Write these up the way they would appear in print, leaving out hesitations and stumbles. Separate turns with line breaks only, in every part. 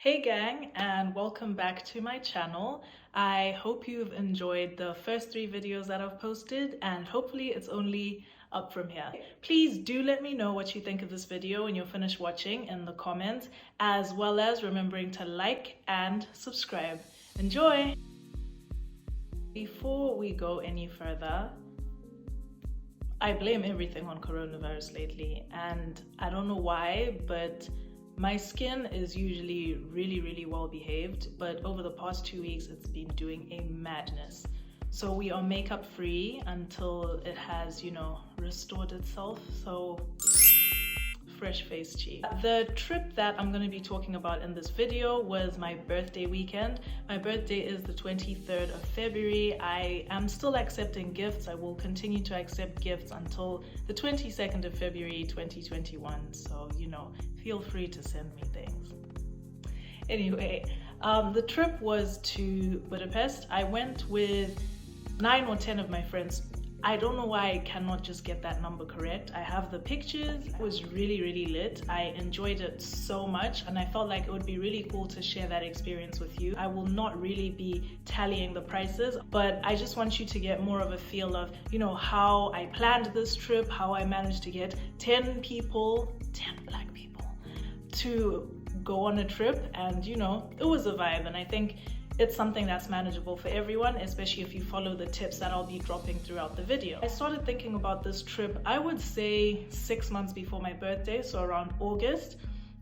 Hey gang, and welcome back to my channel. I hope you've enjoyed the first 3 videos that I've posted, and hopefully it's only up from here. Please do let me know what you think of this video when you're finished watching in the comments, as well as remembering to like and subscribe. Enjoy! Before we go any further, I blame everything on coronavirus lately, and I don't know why, but my skin is usually really well behaved, but over the past 2 weeks it's been doing a madness. So we are makeup free until it has, restored itself. So fresh face cheek. The trip that I'm going to be talking about in this video was my birthday weekend. My birthday is the 23rd of February. I am still accepting gifts. I will continue to accept gifts until the 22nd of February 2021. So, feel free to send me things. Anyway, the trip was to Budapest. I went with 9 or 10 of my friends. I don't know why I cannot just get that number correct. I have the pictures. It was really lit. I enjoyed it so much, and I felt like it would be really cool to share that experience with you. I will not really be tallying the prices, but I just want you to get more of a feel of, how I planned this trip, how I managed to get 10 black people to go on a trip, and it was a vibe, and I think it's something that's manageable for everyone, especially if you follow the tips that I'll be dropping throughout the video. I started thinking about this trip, I would say 6 months before my birthday, so around August,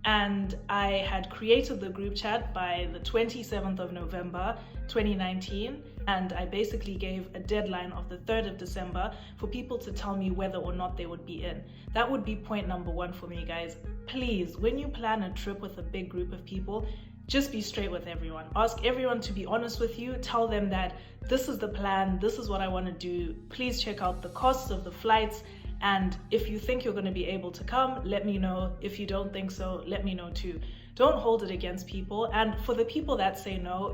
and I had created the group chat by the 27th of November 2019, and I basically gave a deadline of the 3rd of December for people to tell me whether or not they would be in. That would be point number 1 for me, guys. Please, when you plan a trip with a big group of people, just be straight with everyone. Ask everyone to be honest with you. Tell them that this is the plan, this is what I want to do. Please check out the costs of the flights, and if you think you're going to be able to come, let me know. If you don't think so, let me know too. Don't hold it against people. And for the people that say no,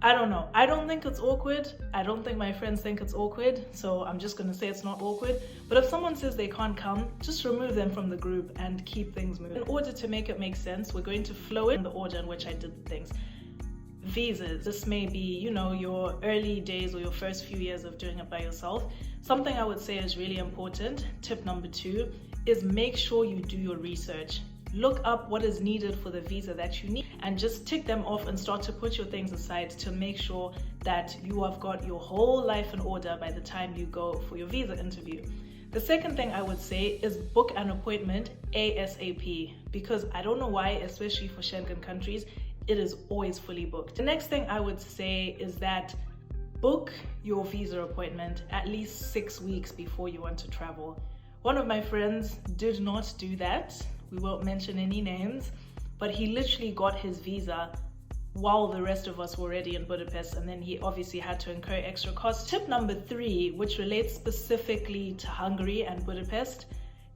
I don't know. I don't think it's awkward. I don't think my friends think it's awkward. So I'm just going to say it's not awkward. But if someone says they can't come, just remove them from the group and keep things moving. In order to make it make sense, we're going to flow in the order in which I did things. Visas. This may be, your early days or your first few years of doing it by yourself. Something I would say is really important. Tip number 2 is make sure you do your research. Look up what is needed for the visa that you need and just tick them off and start to put your things aside to make sure that you have got your whole life in order by the time you go for your visa interview. The second thing I would say is book an appointment ASAP, because I don't know why, especially for Schengen countries, it is always fully booked. The next thing I would say is that book your visa appointment at least 6 weeks before you want to travel. One of my friends did not do that. We won't mention any names, but he literally got his visa while the rest of us were already in Budapest, and then he obviously had to incur extra costs. Tip number 3, which relates specifically to Hungary and Budapest,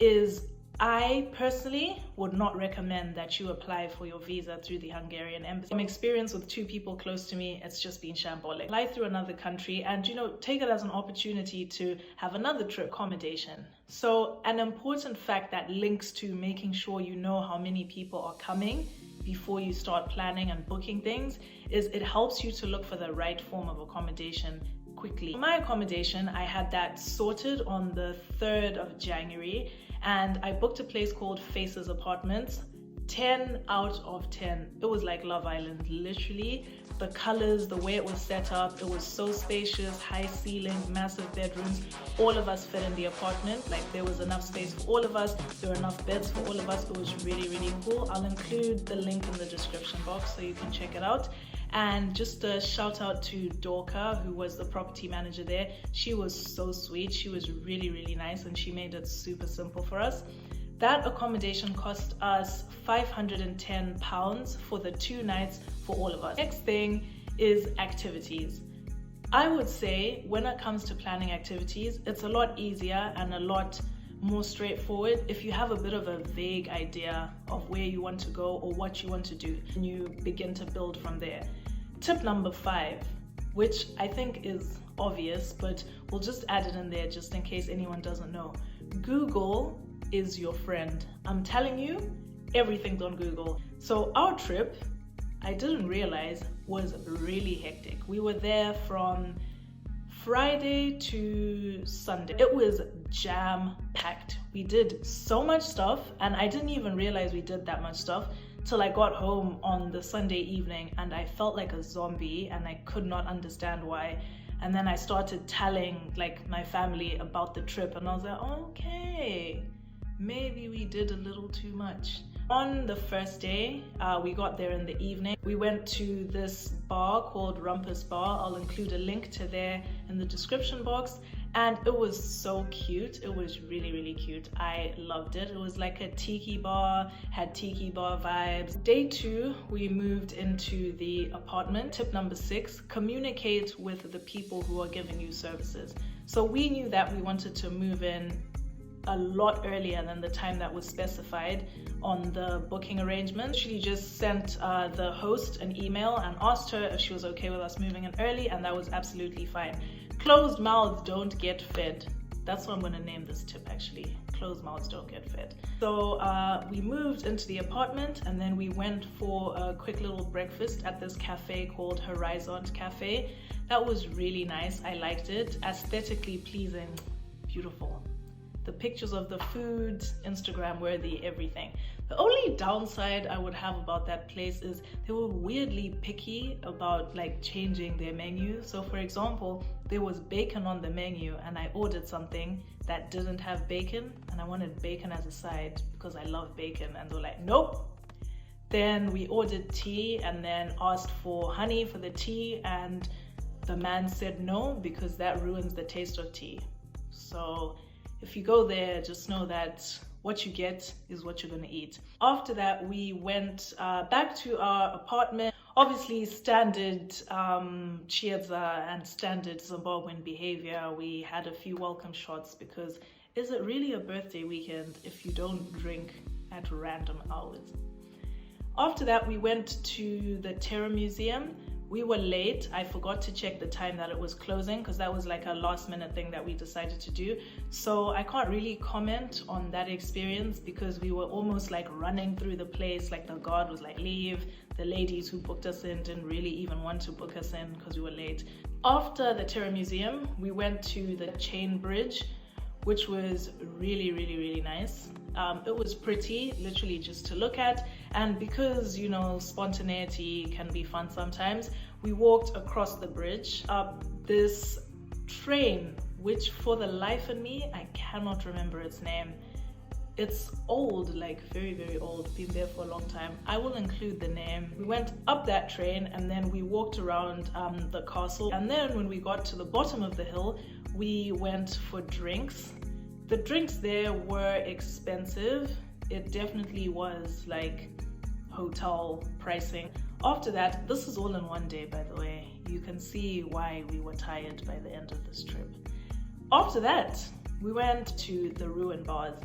is I personally would not recommend that you apply for your visa through the Hungarian embassy. From experience with 2 people close to me, it's just been shambolic. Fly through another country and, take it as an opportunity to have another trip accommodation. So an important fact that links to making sure you know how many people are coming before you start planning and booking things is it helps you to look for the right form of accommodation quickly. For my accommodation, I had that sorted on the 3rd of January, and I booked a place called Faces Apartments. 10 out of 10. It was like Love Island, literally. The colors, the way it was set up, it was so spacious, high ceilings, massive bedrooms. All of us fit in the apartment. Like, there was enough space for all of us. There were enough beds for all of us. It was really cool. I'll include the link in the description box so you can check it out. And just a shout out to Dorka, who was the property manager there. She was so sweet. She was really nice, and she made it super simple for us. That accommodation cost us £510 for the 2 nights for all of us. Next thing is activities. I would say when it comes to planning activities, it's a lot easier and a lot more straightforward if you have a bit of a vague idea of where you want to go or what you want to do, and you begin to build from there. Tip number 5, which I think is obvious, but we'll just add it in there just in case anyone doesn't know. Google is your friend. I'm telling you, everything's on Google. So our trip, I didn't realize, was really hectic. We were there from Friday to Sunday. It was jam-packed. We did so much stuff, and I didn't even realize we did that much stuff till I got home on the Sunday evening, and I felt like a zombie and I could not understand why. And then I started telling like my family about the trip, and I was like, okay, maybe we did a little too much. On the first day, we got there in the evening. We went to this bar called Rumpus Bar. I'll include a link to there in the description box. And it was so cute. It was really, really cute. I loved it. It was like a tiki bar, had tiki bar vibes. Day 2, we moved into the apartment. Tip number 6, communicate with the people who are giving you services. So we knew that we wanted to move in a lot earlier than the time that was specified on the booking arrangement. She just sent the host an email and asked her if she was okay with us moving in early, and that was absolutely fine. Closed mouths don't get fed. That's what I'm going to name this tip, actually. Closed mouths don't get fed. So we moved into the apartment, and then we went for a quick little breakfast at this cafe called Horizon Cafe. That was really nice. I liked it. Aesthetically pleasing. Beautiful. The pictures of the food, Instagram worthy, everything. The only downside I would have about that place is they were weirdly picky about like changing their menu. So for example, there was bacon on the menu and I ordered something that didn't have bacon, and I wanted bacon as a side because I love bacon, and they were like, nope. Then we ordered tea and then asked for honey for the tea, and the man said no because that ruins the taste of tea. So if you go there, just know that what you get is what you're going to eat. After that, we went back to our apartment. Obviously, standard chiedza and standard Zimbabwean behavior. We had a few welcome shots because is it really a birthday weekend if you don't drink at random hours? After that, we went to the Terror Museum. We were late. I forgot to check the time that it was closing because that was like a last minute thing that we decided to do. So I can't really comment on that experience because we were almost like running through the place. Like the guard was like, leave. The ladies who booked us in didn't really even want to book us in because we were late. After the Terror Museum, we went to the Chain Bridge, which was really, really, really nice. It was pretty, literally just to look at, and because, you know, spontaneity can be fun sometimes, we walked across the bridge up this train, which for the life of me, I cannot remember its name. It's old, like very, very old, been there for a long time. I will include the name. We went up that train and then we walked around the castle, and then when we got to the bottom of the hill, we went for drinks. The drinks there were expensive. It definitely was like hotel pricing. After that, this is all in one day, by the way. You can see why we were tired by the end of this trip. After that, we went to the ruin bars.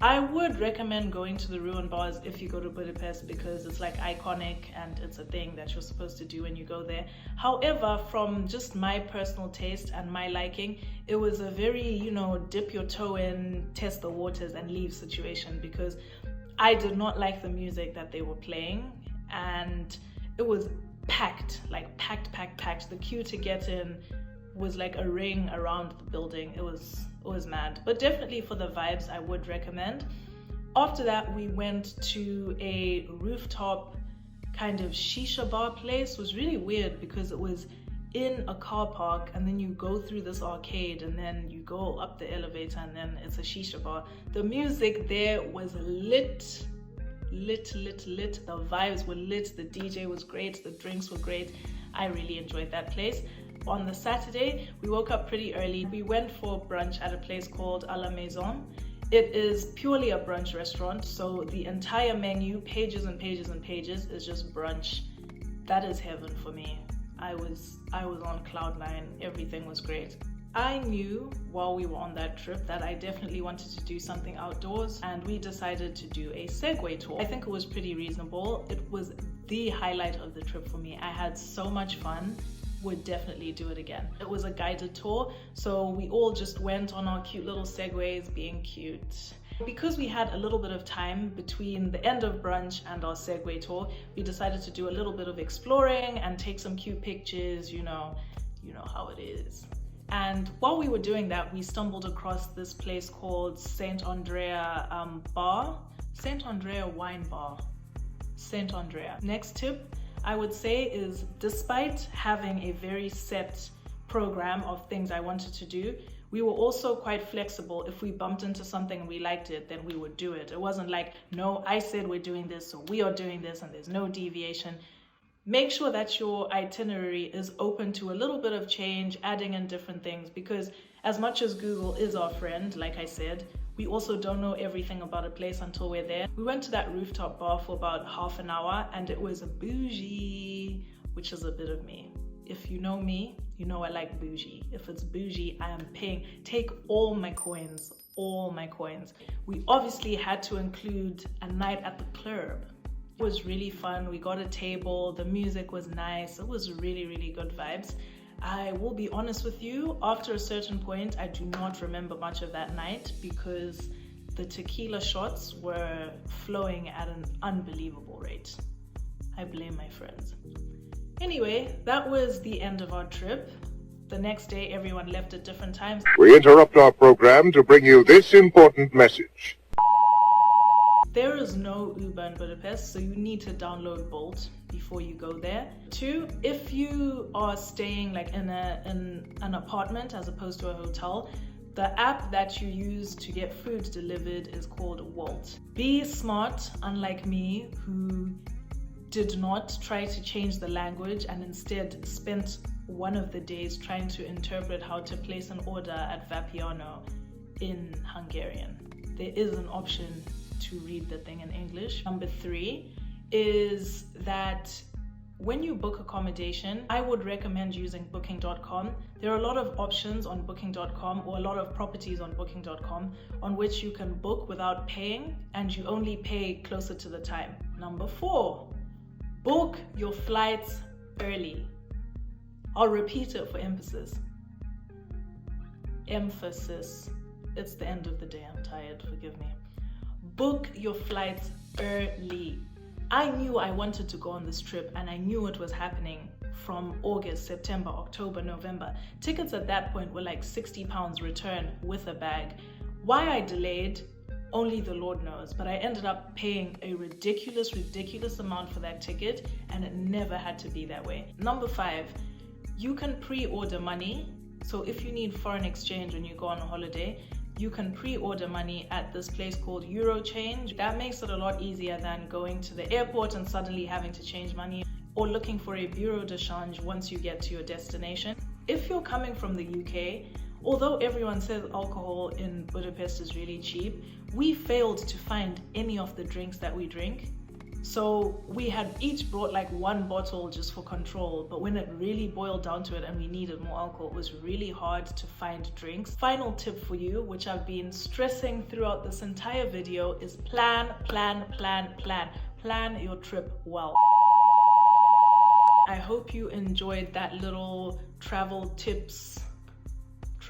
I would recommend going to the ruin bars if you go to Budapest because it's like iconic and it's a thing that you're supposed to do when you go there. However, from just my personal taste and my liking, it was a very, you know, dip your toe in, test the waters and leave situation because I did not like the music that they were playing, and it was packed, like packed. The queue to get in was like a ring around the building. It was mad, but definitely for the vibes, I would recommend. After that, we went to a rooftop kind of shisha bar place. It was really weird because it was in a car park, and then you go through this arcade, and then you go up the elevator, and then it's a shisha bar. The music there was lit. The vibes were lit. The DJ was great. The drinks were great. I really enjoyed that place. On the Saturday, we woke up pretty early. We went for brunch at a place called A La Maison. It is purely a brunch restaurant, so the entire menu, pages and pages and pages, is just brunch. That is heaven for me. I was on cloud nine. Everything was great. I knew while we were on that trip that I definitely wanted to do something outdoors, and we decided to do a Segway tour. I think it was pretty reasonable. It was the highlight of the trip for me. I had so much fun. Would definitely do it again. It was a guided tour, so we all just went on our cute little segways, being cute. Because we had a little bit of time between the end of brunch and our Segway tour, we decided to do a little bit of exploring and take some cute pictures, you know how it is. And while we were doing that, we stumbled across this place called St. Andrea St. Andrea Wine Bar. St. Andrea. Next tip I would say is, despite having a very set program of things I wanted to do, we were also quite flexible. If we bumped into something and we liked it, then we would do it. It wasn't like, no, I said we're doing this, so we are doing this, and there's no deviation. Make sure that your itinerary is open to a little bit of change, adding in different things, because as much as Google is our friend, like I said, we also don't know everything about a place until we're there. We went to that rooftop bar for about half an hour, and it was bougie, which is a bit of me. If you know me, you know I like bougie. If it's bougie, I am paying. Take all my coins, all my coins. We obviously had to include a night at the club. It was really fun. We got a table, the music was nice. It was really, really good vibes. I will be honest with you, after a certain point, I do not remember much of that night because the tequila shots were flowing at an unbelievable rate. I blame my friends. Anyway, that was the end of our trip. The next day, everyone left at different times.
We interrupt our program to bring you this important message.
There is no Uber in Budapest, so you need to download Bolt before you go there. 2, if you are staying like in an apartment as opposed to a hotel, the app that you use to get food delivered is called Wolt. Be smart, unlike me, who did not try to change the language and instead spent one of the days trying to interpret how to place an order at Vapiano in Hungarian. There is an option to read the thing in English. Number 3 is that when you book accommodation, I would recommend using booking.com. There are a lot of options on booking.com, or a lot of properties on booking.com, on which you can book without paying, and you only pay closer to the time. Number 4, book your flights early. I'll repeat it for emphasis. Emphasis. It's the end of the day, I'm tired, forgive me. Book your flights early. I knew I wanted to go on this trip, and I knew it was happening from August, September, October, November. Tickets at that point were like £60 return with a bag. Why I delayed, only the Lord knows, but I ended up paying a ridiculous amount for that ticket, and it never had to be that way. Number 5, you can pre-order money. So if you need foreign exchange when you go on a holiday, you can pre-order money at this place called Eurochange. That makes it a lot easier than going to the airport and suddenly having to change money, or looking for a bureau de change once you get to your destination. If you're coming from the UK, although everyone says alcohol in Budapest is really cheap, we failed to find any of the drinks that we drink. So we had each brought like one bottle just for control, but when it really boiled down to it and we needed more alcohol, it was really hard to find drinks. Final tip for you, which I've been stressing throughout this entire video, is plan your trip well. I hope you enjoyed that little travel tips.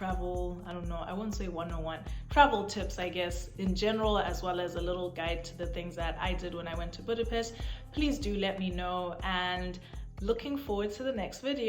I don't know, I wouldn't say 101. Travel tips, I guess, in general, as well as a little guide to the things that I did when I went to Budapest. Please do let me know, and looking forward to the next video.